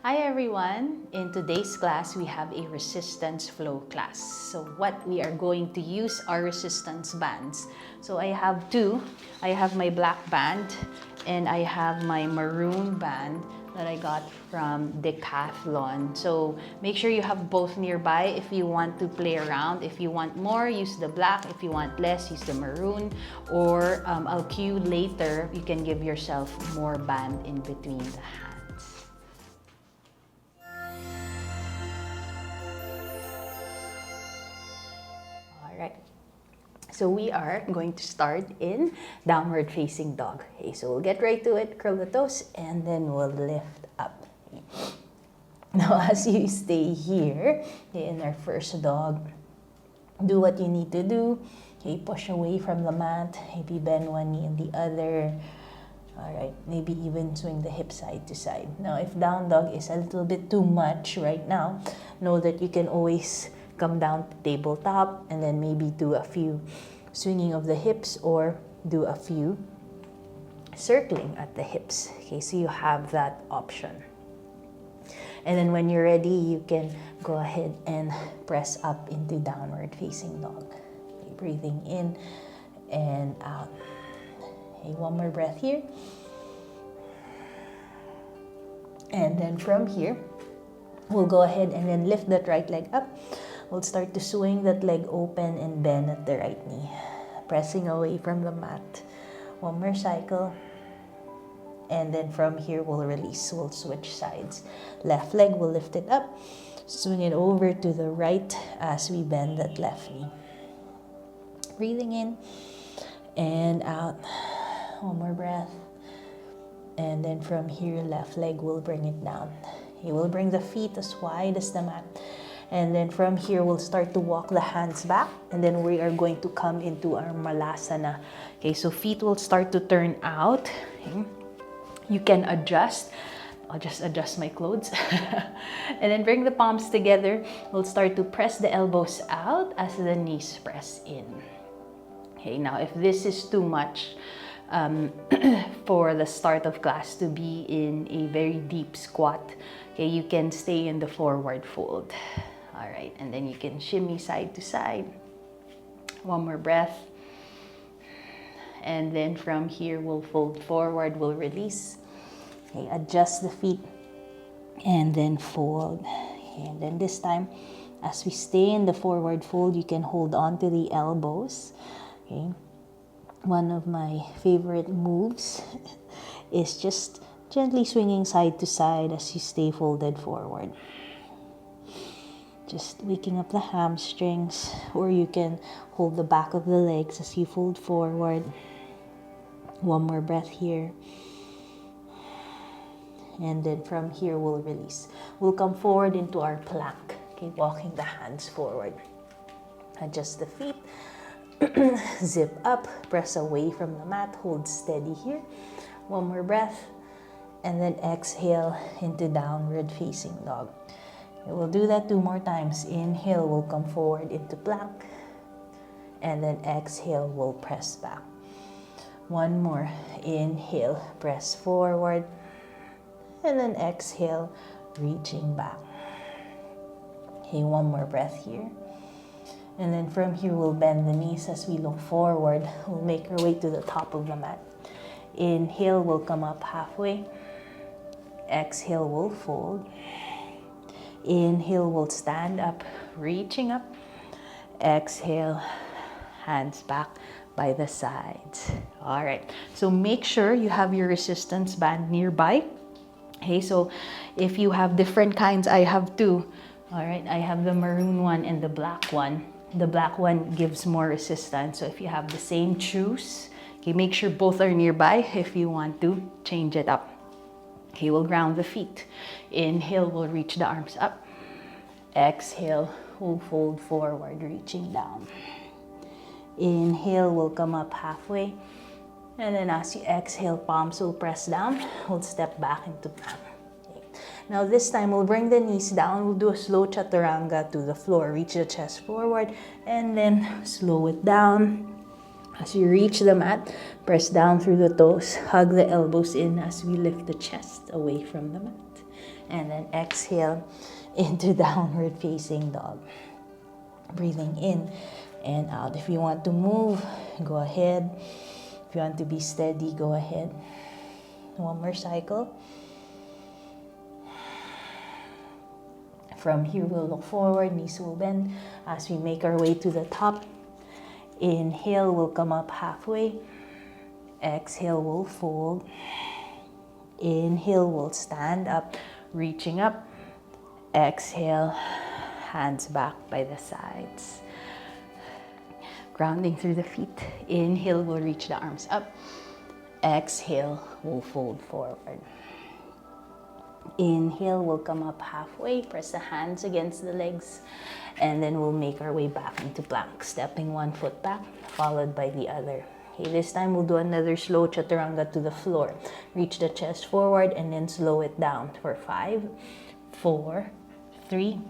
Hi everyone! In today's class, we have a resistance flow class. So what we are going to use are resistance bands. So I have two. I have my black band and I have my maroon band that I got from Decathlon. So make sure you have both nearby if you want to play around. If you want more, use the black. If you want less, use the maroon. Or I'll cue later, you can give yourself more band in between the hands. Alright, so we are going to start in downward facing dog. Okay, so we'll get right to it, curl the toes, and then we'll lift up. Okay. Now, as you stay here, okay, in our first dog, do what you need to do. Okay, push away from the mat, maybe bend one knee and the other. Alright, maybe even swing the hip side to side. Now, if down dog is a little bit too much right now, know that you can always come down to tabletop and then maybe do a few swinging of the hips or do a few circling at the hips. Okay, so you have that option. And then when you're ready, you can go ahead and press up into downward facing dog. Okay, breathing in and out. Okay, one more breath here. And then from here, we'll go ahead and then lift that right leg up. We'll start to swing that leg open and bend at the right knee. Pressing away from the mat. One more cycle. And then from here, we'll release. We'll switch sides. Left leg, we'll lift it up. Swing it over to the right as we bend that left knee. Breathing in and out. One more breath. And then from here, left leg will bring it down. You will bring the feet as wide as the mat. And then from here, we'll start to walk the hands back. And then we are going to come into our malasana. Okay, so feet will start to turn out. Okay. You can adjust. I'll just adjust my clothes. And then bring the palms together. We'll start to press the elbows out as the knees press in. Okay, now if this is too much, for the start of class to be in a very deep squat, okay, you can stay in the forward fold. All right, and then you can shimmy side to side. One more breath. And then from here, we'll fold forward, we'll release. Okay, adjust the feet and then fold. Okay, and then this time, as we stay in the forward fold, you can hold on to the elbows. Okay. One of my favorite moves is just gently swinging side to side as you stay folded forward. Just waking up the hamstrings, or you can hold the back of the legs as you fold forward. One more breath here. And then from here, we'll release. We'll come forward into our plank. Okay, walking the hands forward. Adjust the feet. Zip up, press away from the mat, hold steady here. One more breath, and then exhale into downward facing dog. Okay, we'll do that 2 more times. Inhale, we'll come forward into plank, and then exhale, we'll press back. One more. Inhale, press forward, and then exhale, reaching back. Okay, one more breath here. And then from here, we'll bend the knees as we look forward. We'll make our way to the top of the mat. Inhale, we'll come up halfway. Exhale, we'll fold. Inhale, we'll stand up, reaching up. Exhale, hands back by the sides. All right, so make sure you have your resistance band nearby. Okay, so if you have different kinds, I have 2. All right, I have the maroon one and the black one. The black one gives more resistance. So if you have the same, choose. Okay, make sure both are nearby if you want to change it up. Okay, we'll ground the feet. Inhale, we'll reach the arms up. Exhale, we'll fold forward, reaching down. Inhale, we'll come up halfway. And then as you exhale, palms will press down. We'll step back into plank. Now this time, we'll bring the knees down. We'll do a slow chaturanga to the floor. Reach the chest forward and then slow it down. As you reach the mat, press down through the toes. Hug the elbows in as we lift the chest away from the mat. And then exhale into downward facing dog. Breathing in and out. If you want to move, go ahead. If you want to be steady, go ahead. One more cycle. From here, we'll look forward, knees will bend as we make our way to the top. Inhale, we'll come up halfway. Exhale, we'll fold. Inhale, we'll stand up, reaching up. Exhale, hands back by the sides. Grounding through the feet. Inhale, we'll reach the arms up. Exhale, we'll fold forward. Inhale, we'll come up halfway, press the hands against the legs, and then we'll make our way back into plank, stepping one foot back, followed by the other. Okay, this time we'll do another slow chaturanga to the floor. Reach the chest forward and then slow it down for 5, 4, 3,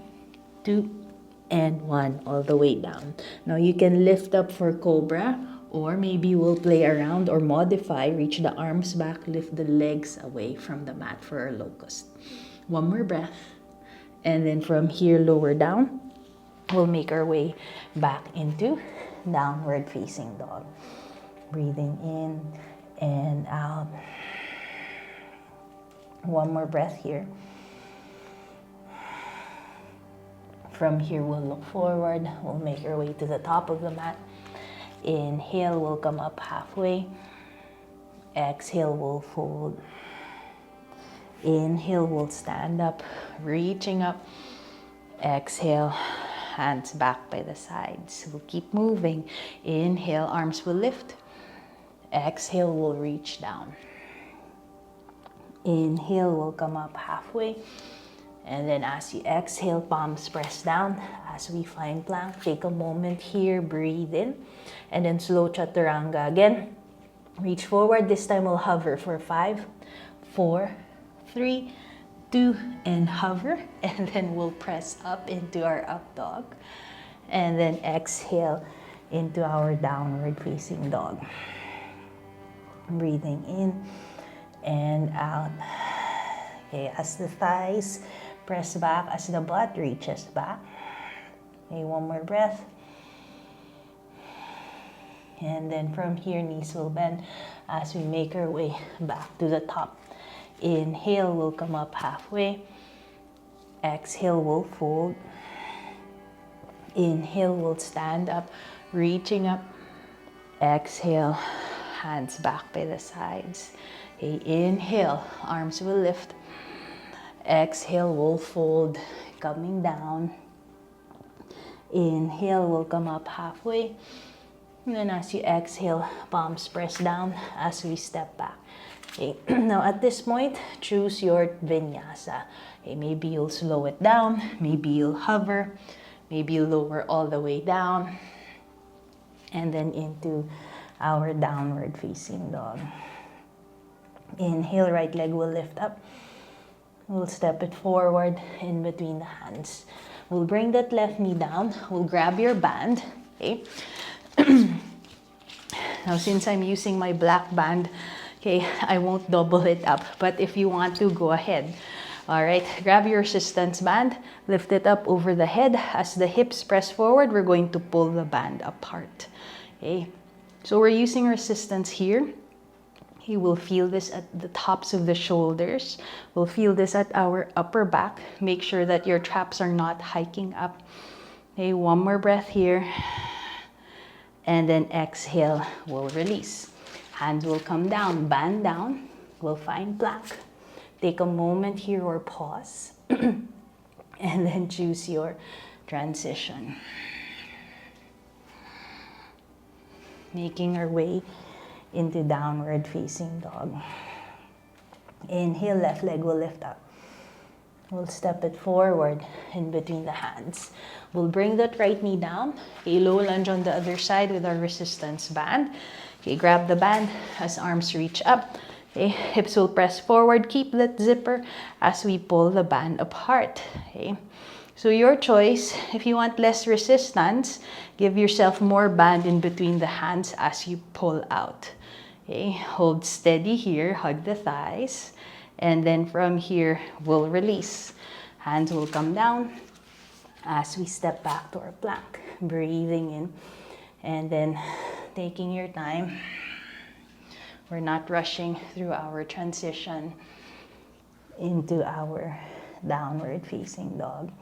2, and 1, all the way down. Now you can lift up for cobra, or maybe we'll play around or modify, reach the arms back, lift the legs away from the mat for our locust. One more breath. And then from here, lower down, we'll make our way back into downward facing dog. Breathing in and out. One more breath here. From here, we'll look forward. We'll make our way to the top of the mat. Inhale, we'll come up halfway. Exhale, we'll fold. Inhale, we'll stand up, reaching up. Exhale, hands back by the sides. We'll keep moving. Inhale, arms will lift. Exhale, we'll reach down. Inhale, we'll come up halfway. And then as you exhale, palms press down. As we find plank, take a moment here, breathe in. And then slow chaturanga again. Reach forward. This time we'll hover for 5, 4, 3, 2, and hover. And then we'll press up into our up dog. And then exhale into our downward facing dog. Breathing in and out. Okay, as the thighs press back, as the butt reaches back. Okay, one more breath. And then from here, knees will bend as we make our way back to the top. Inhale, we'll come up halfway. Exhale, we'll fold. Inhale, we'll stand up, reaching up. Exhale, hands back by the sides. Okay, inhale, arms will lift. Exhale, we'll fold, coming down. Inhale, we'll come up halfway. And then as you exhale, palms press down as we step back. Okay. Now at this point, choose your vinyasa. Okay, maybe you'll slow it down, maybe you'll hover, maybe you'll lower all the way down, and then into our downward facing dog. Inhale, right leg will lift up. We'll step it forward in between the hands. We'll bring that left knee down. We'll grab your band. Okay. Now, since I'm using my black band, okay, I won't double it up. But if you want to, go ahead. All right, grab your resistance band, lift it up over the head. As the hips press forward, we're going to pull the band apart. Okay, so we're using resistance here. You will feel this at the tops of the shoulders. We'll feel this at our upper back. Make sure that your traps are not hiking up. Okay, one more breath here. And then exhale, we'll release. Hands will come down, band down. We'll find plank. Take a moment here or pause. And then choose your transition. Making our way into downward facing dog. Inhale, left leg will lift up. We'll step it forward in between the hands. We'll bring that right knee down. A low lunge on the other side with our resistance band. Okay, grab the band as arms reach up. Okay, hips will press forward. Keep that zipper as we pull the band apart. Okay, so your choice. If you want less resistance, give yourself more band in between the hands as you pull out. Okay, hold steady here, hug the thighs. And then from here, we'll release. Hands will come down as we step back to our plank. Breathing in and then taking your time. We're not rushing through our transition into our downward facing dog.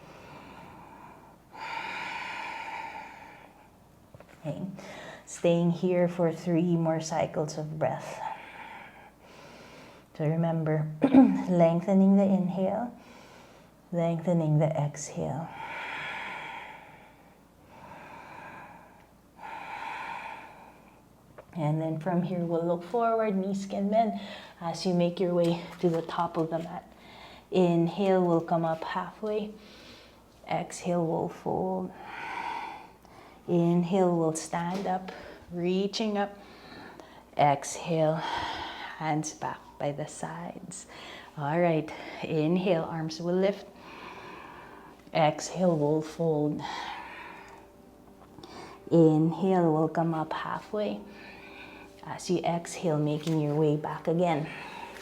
Okay. Staying here for 3 more cycles of breath. So remember, lengthening the inhale, lengthening the exhale. And then from here, we'll look forward, knees can bend as you make your way to the top of the mat. Inhale, we'll come up halfway. Exhale, we'll fold. Inhale, we'll stand up, reaching up. Exhale, hands back by the sides. All right, inhale, arms will lift. Exhale, we'll fold. Inhale, we'll come up halfway. As you exhale, making your way back again.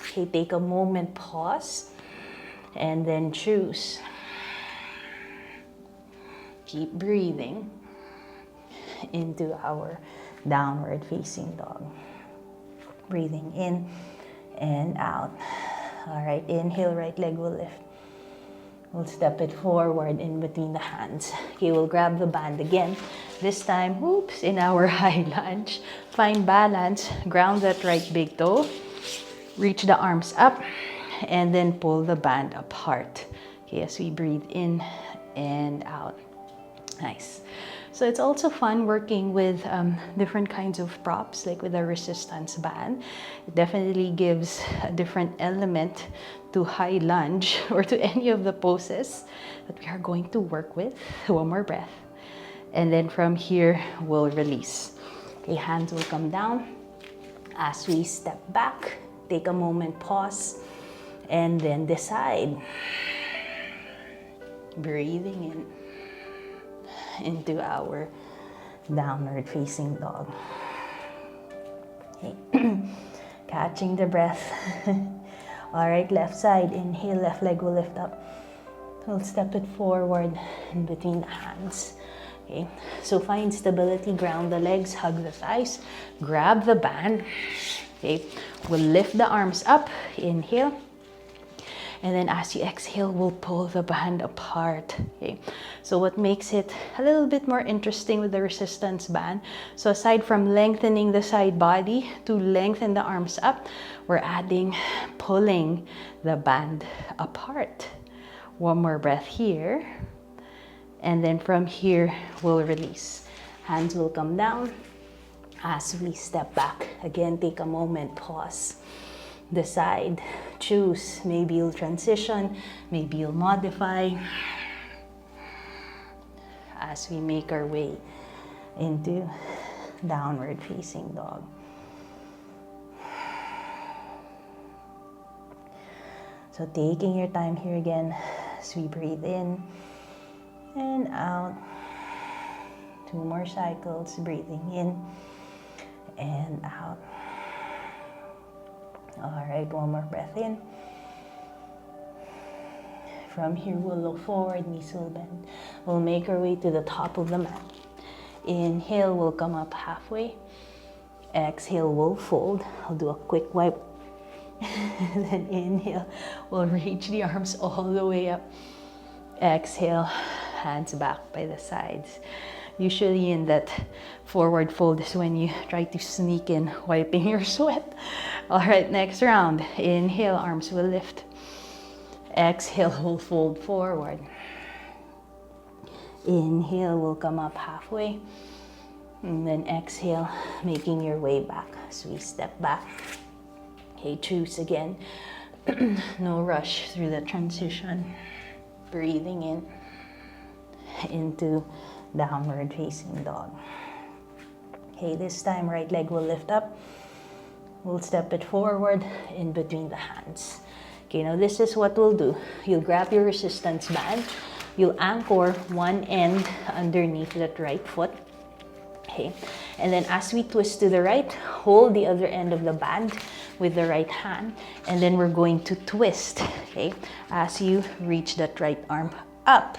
Okay, take a moment, pause, and then choose. Keep breathing into our downward facing dog. Breathing in and out. All right, inhale, right leg will lift. We'll step it forward in between the hands. Okay, we'll grab the band again. This time, oops, in our high lunge. Find balance, ground that right big toe. Reach the arms up and then pull the band apart. Okay, as we breathe in and out. Nice. So it's also fun working with different kinds of props, like with a resistance band. It definitely gives a different element to high lunge or to any of the poses that we are going to work with. One more breath. And then from here, we'll release. Okay, hands will come down. As we step back, take a moment, pause, and then decide. Breathing in into our downward facing dog. Okay. Catching the breath. All right, left side, inhale, left leg will lift up. We'll step it forward in between the hands. Okay, so find stability, ground the legs, hug the thighs, grab the band. Okay, we'll lift the arms up, inhale. And then as you exhale, we'll pull the band apart. Okay. So what makes it a little bit more interesting with the resistance band, so aside from lengthening the side body to lengthen the arms up, we're adding pulling the band apart. One more breath here. And then from here, we'll release. Hands will come down as we step back. Again, take a moment, pause. Decide, choose. Maybe you'll transition, maybe you'll modify as we make our way into downward facing dog. So taking your time here again as we breathe in and out. 2 more cycles, breathing in and out. All right, one more breath in. From here, we'll look forward, knees will bend. We'll make our way to the top of the mat. Inhale, we'll come up halfway. Exhale, we'll fold. I'll do a quick wipe. Then inhale, we'll reach the arms all the way up. Exhale, hands back by the sides. Usually in that forward fold is when you try to sneak in wiping your sweat. All right, next round. Inhale, arms will lift. Exhale, we'll fold forward. Inhale, we'll come up halfway. And then exhale, making your way back as we step back. Okay, choose again. No rush through the transition. Breathing in into downward facing dog. Okay, this time right leg will lift up. We'll step it forward in between the hands. Okay, now this is what we'll do. You'll grab your resistance band. You'll anchor one end underneath that right foot. Okay, and then as we twist to the right, hold the other end of the band with the right hand. And then we're going to twist, okay, as you reach that right arm up.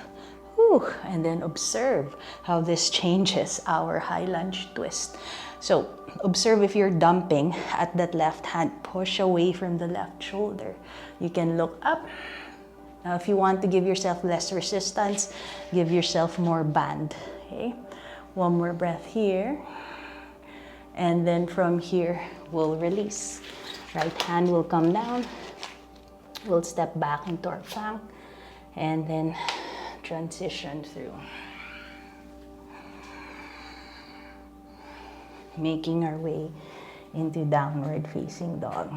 Whew. And then observe how this changes our high lunge twist. So observe if you're dumping at that left hand, push away from the left shoulder. You can look up. Now, if you want to give yourself less resistance, give yourself more band, okay? One more breath here. And then from here, we'll release. Right hand will come down. We'll step back into our plank and then transition through. Making our way into downward facing dog.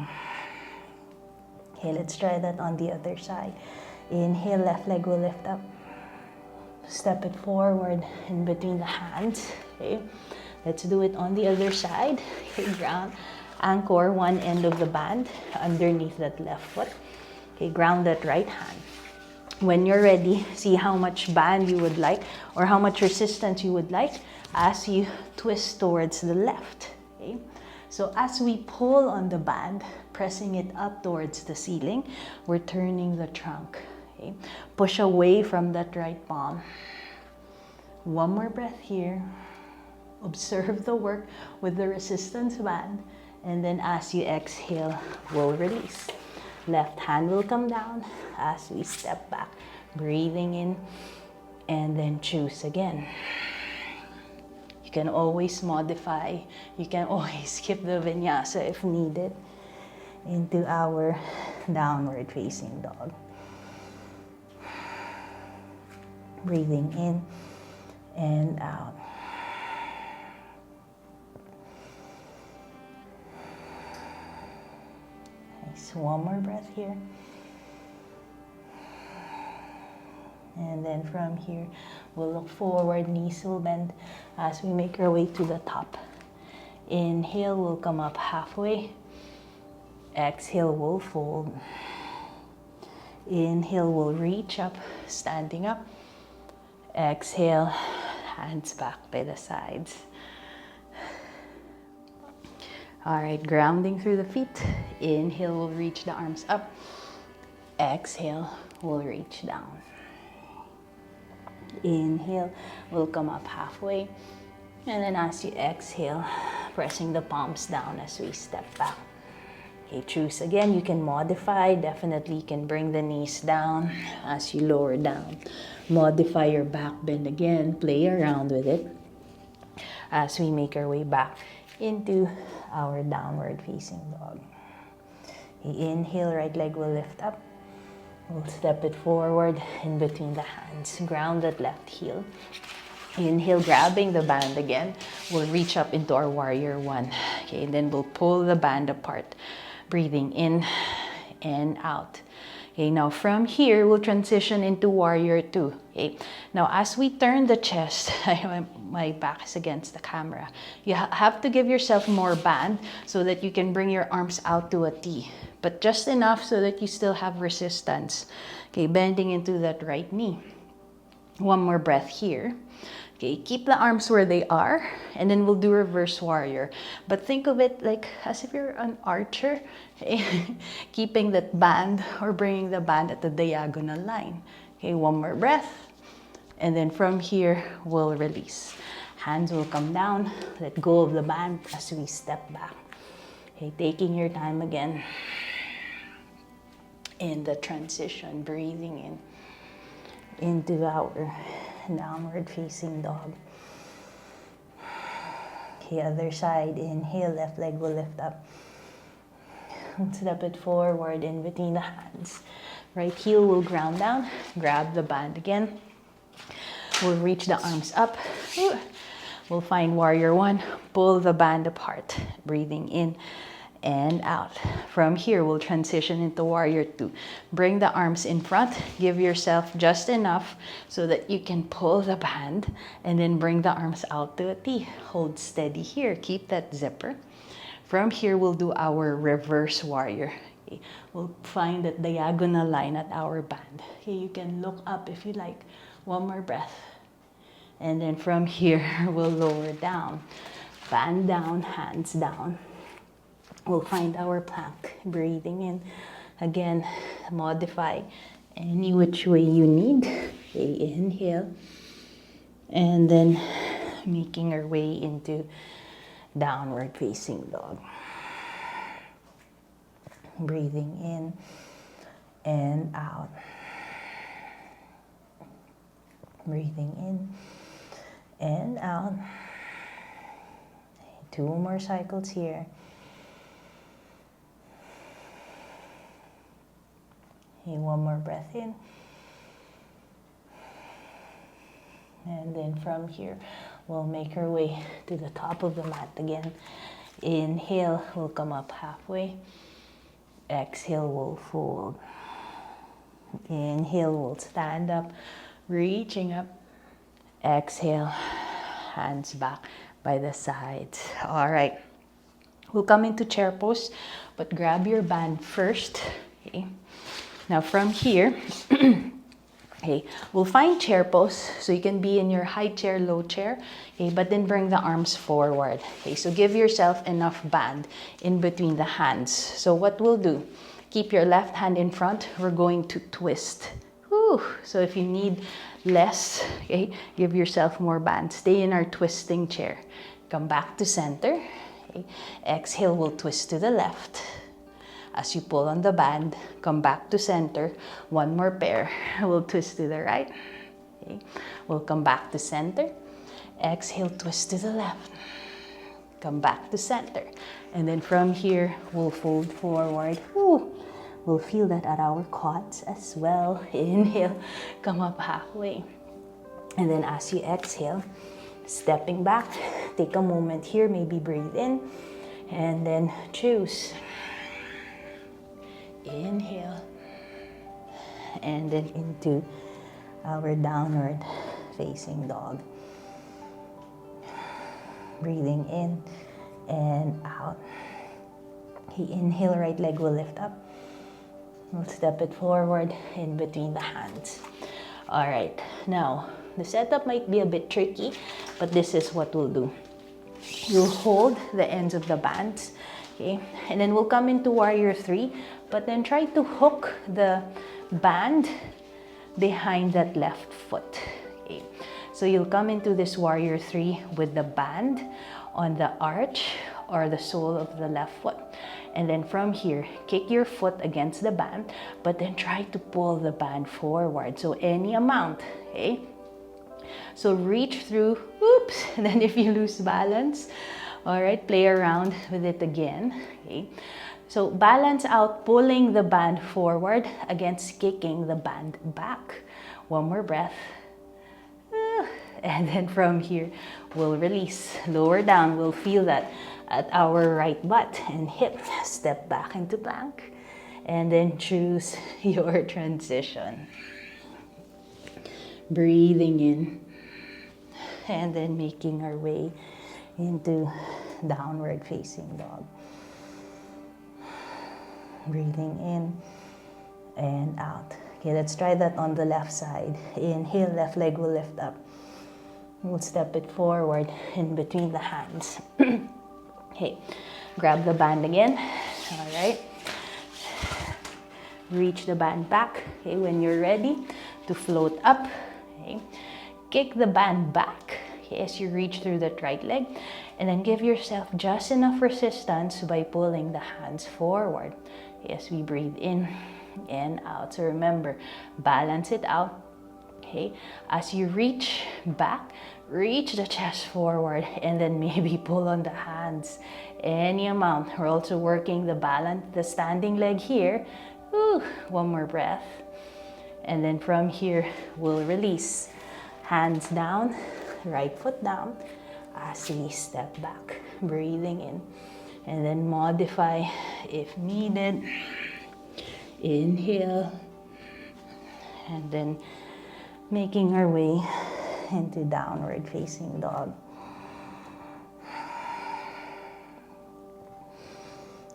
Okay, let's try that on the other side. Inhale, left leg will lift up. Step it forward in between the hands. Okay, let's do it on the other side. Okay, ground, anchor one end of the band underneath that left foot. Okay, ground that right hand. When you're ready, see how much band you would like or how much resistance you would like as you twist towards the left. Okay, so as we pull on the band, pressing it up towards the ceiling, we're turning the trunk. Okay, push away from that right palm. One more breath here. Observe the work with the resistance band, and then as you exhale, we'll release. Left hand will come down as we step back, breathing in, and then choose again. You can always modify. You can always skip the vinyasa if needed into our downward facing dog. Breathing in and out. Nice. One more breath here. And then from here, we'll look forward, knees will bend as we make our way to the top. Inhale, we'll come up halfway. Exhale, we'll fold. Inhale, we'll reach up, standing up. Exhale, hands back by the sides. All right, grounding through the feet. Inhale, we'll reach the arms up. Exhale, we'll reach down. Inhale, we'll come up halfway. And then as you exhale, pressing the palms down as we step back. Okay, choose again. You can modify. Definitely you can bring the knees down as you lower down. Modify your back bend again. Play around with it as we make our way back into our downward facing dog. Okay, inhale, right leg will lift up. We'll step it forward in between the hands. Ground that left heel. Inhale, grabbing the band again. We'll reach up into our warrior one. Okay, and then we'll pull the band apart. Breathing in and out. Okay, now from here, we'll transition into warrior two. Okay, now as we turn the chest, my back is against the camera. You have to give yourself more band so that you can bring your arms out to a T, but just enough so that you still have resistance. Okay, bending into that right knee. One more breath here. Okay, keep the arms where they are, and then we'll do reverse warrior. But think of it like as if you're an archer, okay? Keeping that band or bringing the band at the diagonal line. Okay, one more breath, and then from here, we'll release. Hands will come down, let go of the band as we step back. Okay, taking your time again in the transition, breathing in into our downward facing dog. Okay, other side. Inhale, left leg will lift up. Step it forward in between the hands. Right heel will ground down. Grab the band again. We'll reach the arms up. We'll find warrior one. Pull the band apart. Breathing in and out. From here, we'll transition into warrior two. Bring the arms in front. Give yourself just enough so that you can pull the band and then bring the arms out to a T. Hold steady here. Keep that zipper. From here, we'll do our reverse warrior. Okay. We'll find that diagonal line at our band. Okay, you can look up if you like. One more breath. And then from here, we'll lower down. Band down, hands down. we'll find our plank. Breathing in. Again, modify any which way you need. Okay, inhale. And then making our way into downward facing dog. Breathing in and out. Breathing in and out. 2 more cycles here. Okay, 1 more breath in. And then from here, we'll make our way to the top of the mat again. Inhale, we'll come up halfway. Exhale, we'll fold. Inhale, we'll stand up, reaching up. Exhale, hands back by the sides. All right, we'll come into chair pose, but grab your band first. Okay. Now from here, okay, we'll find chair pose, so you can be in your high chair, low chair, okay, but then bring the arms forward. Okay, so give yourself enough band in between the hands. So what we'll do, keep your left hand in front. We're going to twist. Whew. So if you need less, okay, give yourself more band. Stay in our twisting chair. Come back to center. Okay. Exhale, we'll twist to the left. As you pull on the band, come back to center. 1 more pair. We'll twist to the right. Okay. We'll come back to center. Exhale, twist to the left. Come back to center. And then from here, we'll fold forward. Whew. We'll feel that at our quads as well. Inhale, come up halfway. And then as you exhale, stepping back, take a moment here, maybe breathe in, and then choose. Inhale, and then into our downward facing dog. Breathing in and out. Okay, inhale, right leg will lift up. We'll step it forward in between the hands. All right, now the setup might be a bit tricky, but this is what we'll do. You'll hold the ends of the bands, okay? And then we'll come into warrior 3, but then try to hook the band behind that left foot, okay? So you'll come into this warrior 3 with the band on the arch or the sole of the left foot. And then from here, kick your foot against the band, but then try to pull the band forward. So any amount, okay? So reach through, oops, and then if you lose balance, all right, play around with it again, okay? So balance out, pulling the band forward against kicking the band back. 1 more breath. And then from here, we'll release, lower down. We'll feel that at our right butt and hip. Step back into plank. And then choose your transition. Breathing in. And then making our way into downward facing dog. Breathing in and out. Okay, let's try that on the left side. Inhale, left leg will lift up. We'll step it forward in between the hands. Okay, grab the band again. All right. Reach the band back. Okay, when you're ready to float up, okay, kick the band back, okay, as you reach through that right leg, and then give yourself just enough resistance by pulling the hands forward. Okay, as we breathe in and out. So remember, balance it out. Okay, as you reach back, reach the chest forward and then maybe pull on the hands any amount. We're also working the balance, the standing leg here. Ooh, 1 more breath. And then from here, we'll release. Hands down, right foot down as we step back, breathing in. And then modify if needed. Inhale. And then making our way into downward facing dog.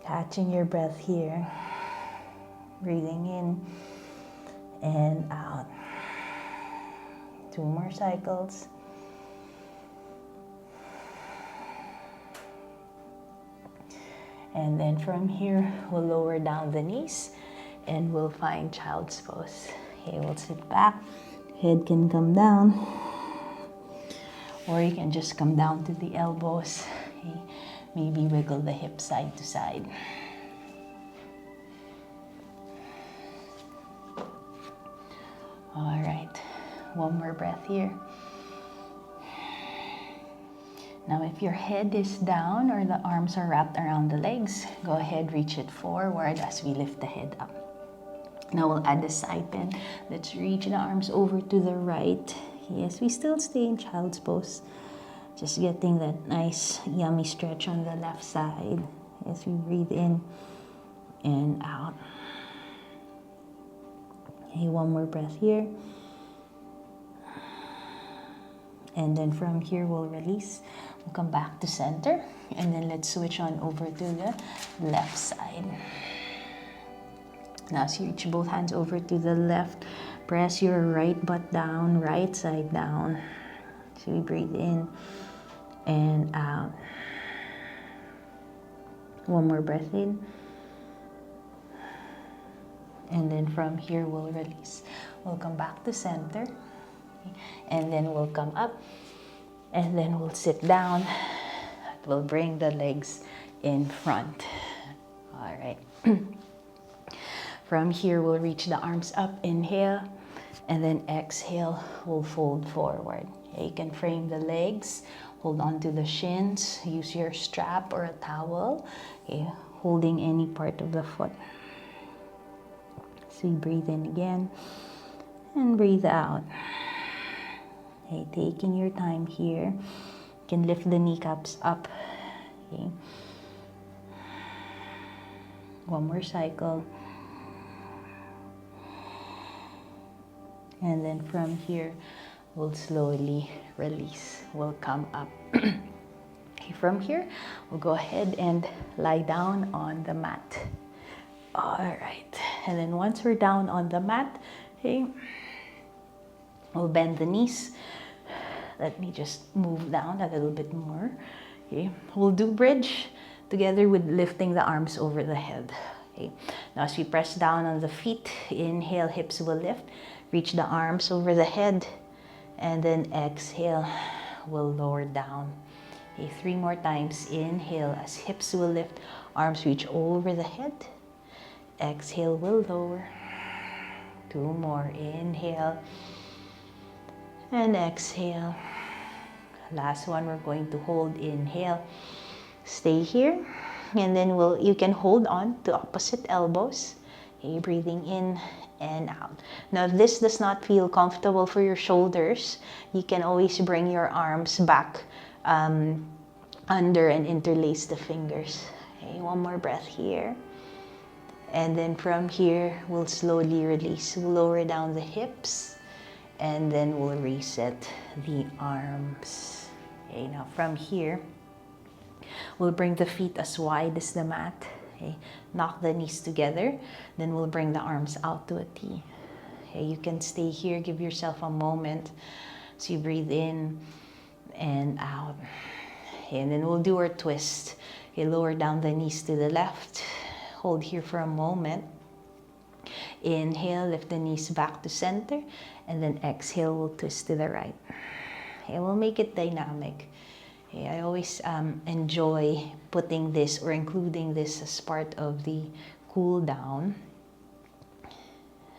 Catching your breath here. Breathing in and out. 2 more cycles. And then from here, we'll lower down the knees and we'll find child's pose. Okay, we'll sit back. Head can come down, or you can just come down to the elbows. Okay, maybe wiggle the hips side to side. All right, one more breath here. Now, if your head is down or the arms are wrapped around the legs, go ahead, reach it forward as we lift the head up. Now we'll add the side bend. Let's reach the arms over to the right. Yes, we still stay in child's pose. Just getting that nice, yummy stretch on the left side as we breathe in and out. Okay, one more breath here. And then from here, we'll release. We'll come back to center. And then let's switch on over to the left side. Now, as you reach both hands over to the left, press your right butt down, right side down. So we breathe in and out. One more breath in. And then from here, we'll release. We'll come back to center. And then we'll come up. And then we'll sit down. We'll bring the legs in front. All right. From here, we'll reach the arms up, inhale, and then exhale, we'll fold forward. Okay, you can frame the legs, hold on to the shins, use your strap or a towel, okay, holding any part of the foot. So you breathe in again, and breathe out. Okay, taking your time here, you can lift the kneecaps up. Okay. One more cycle. And then from here, we'll slowly release. We'll come up. Okay, from here, we'll go ahead and lie down on the mat. All right. And then once we're down on the mat, okay, we'll bend the knees. Let me just move down a little bit more. Okay, we'll do bridge together with lifting the arms over the head. Okay, now as we press down on the feet, inhale, hips will lift. Reach the arms over the head, and then exhale, we'll lower down. Okay, 3 more times. Inhale as hips will lift, arms reach over the head. Exhale, we'll lower. 2 more. Inhale and exhale. Last one, we're going to hold. Inhale, stay here, and then you can hold on to opposite elbows. Okay, breathing in and out. Now, if this does not feel comfortable for your shoulders, you can always bring your arms back under and interlace the fingers. Okay, one more breath here. And then from here, we'll slowly release. We'll lower down the hips, and then we'll reset the arms. Okay, now from here, we'll bring the feet as wide as the mat. Okay, knock the knees together. Then we'll bring the arms out to a T. Okay, you can stay here. Give yourself a moment. So you breathe in and out. Okay, and then we'll do our twist. Okay, lower down the knees to the left. Hold here for a moment. Inhale, lift the knees back to center. And then exhale, we'll twist to the right. Okay, we'll make it dynamic. Okay, I always enjoy putting this or including this as part of the cool down.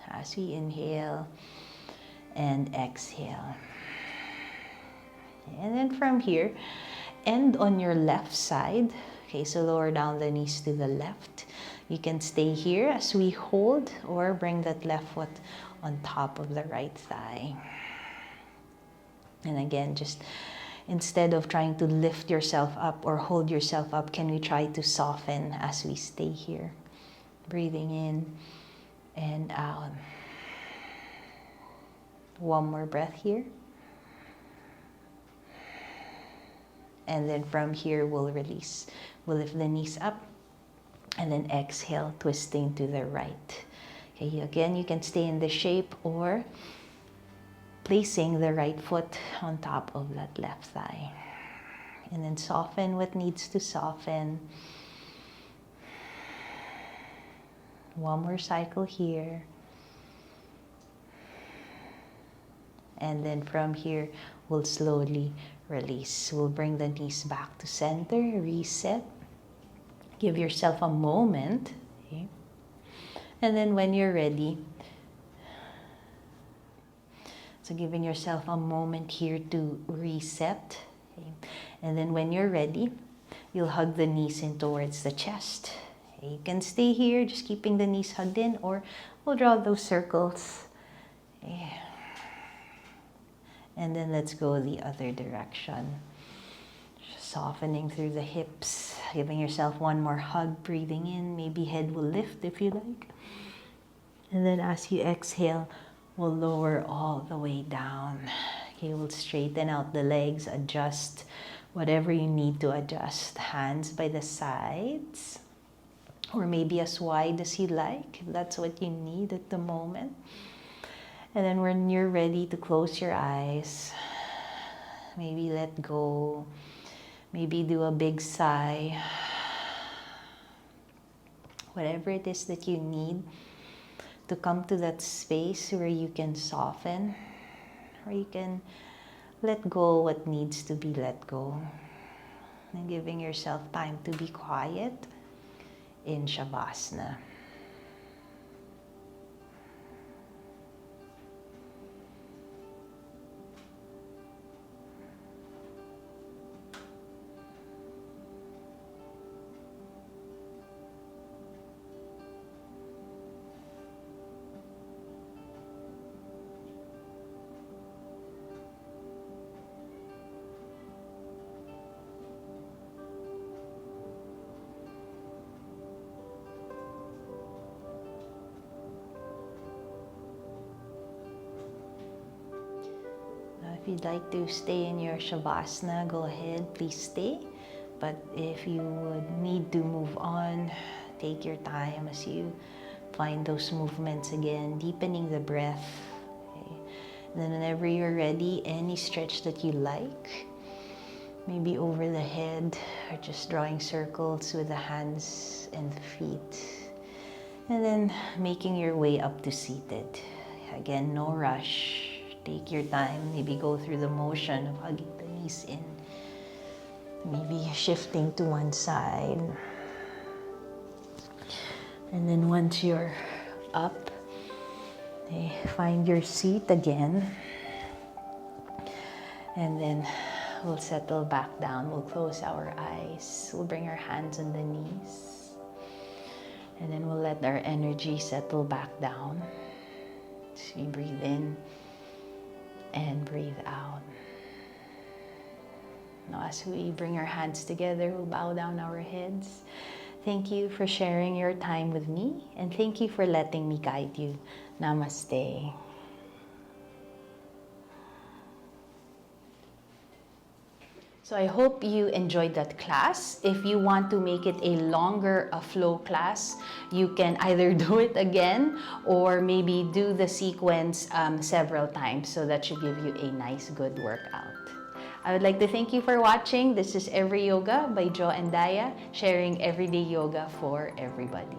As we inhale and exhale. And then from here, end on your left side. Okay, so lower down the knees to the left. You can stay here as we hold, or bring that left foot on top of the right thigh. And again, just instead of trying to lift yourself up or hold yourself up, can we try to soften as we stay here? Breathing in and out. One more breath here. And then from here, we'll release. We'll lift the knees up, and then exhale, twisting to the right. Okay, again, you can stay in this shape or placing the right foot on top of that left thigh. And then soften what needs to soften. One more cycle here. And then from here, we'll slowly release. We'll bring the knees back to center, reset. Give yourself a moment. Okay? And then when you're ready, so giving yourself a moment here to reset. Okay? And then when you're ready, you'll hug the knees in towards the chest. Okay? You can stay here, just keeping the knees hugged in, or we'll draw those circles. Okay? And then let's go the other direction. Just softening through the hips, giving yourself one more hug, breathing in. Maybe head will lift if you like. And then as you exhale, we'll lower all the way down. Okay, we'll straighten out the legs, adjust whatever you need to adjust. Hands by the sides, or maybe as wide as you like, if that's what you need at the moment. And then when you're ready to close your eyes, maybe let go, maybe do a big sigh. Whatever it is that you need to come to that space where you can soften, where you can let go what needs to be let go. And giving yourself time to be quiet in Shavasana. If you'd like to stay in your Shavasana, go ahead, please stay. But if you would need to move on, take your time as you find those movements again, deepening the breath. Okay. And then whenever you're ready, any stretch that you like, maybe over the head, or just drawing circles with the hands and the feet. And then making your way up to seated. Again, no rush. Take your time, maybe go through the motion of hugging the knees in. Maybe shifting to one side. And then once you're up, okay, find your seat again. And then we'll settle back down. We'll close our eyes. We'll bring our hands on the knees. And then we'll let our energy settle back down. So you breathe in and breathe out. Now as we bring our hands together, we'll bow down our heads. Thank you for sharing your time with me, and thank you for letting me guide you. Namaste. So I hope you enjoyed that class. If you want to make it a longer flow class, you can either do it again or maybe do the sequence several times. So that should give you a nice, good workout. I would like to thank you for watching. This is Every Yoga by Jo and Daya, sharing everyday yoga for everybody.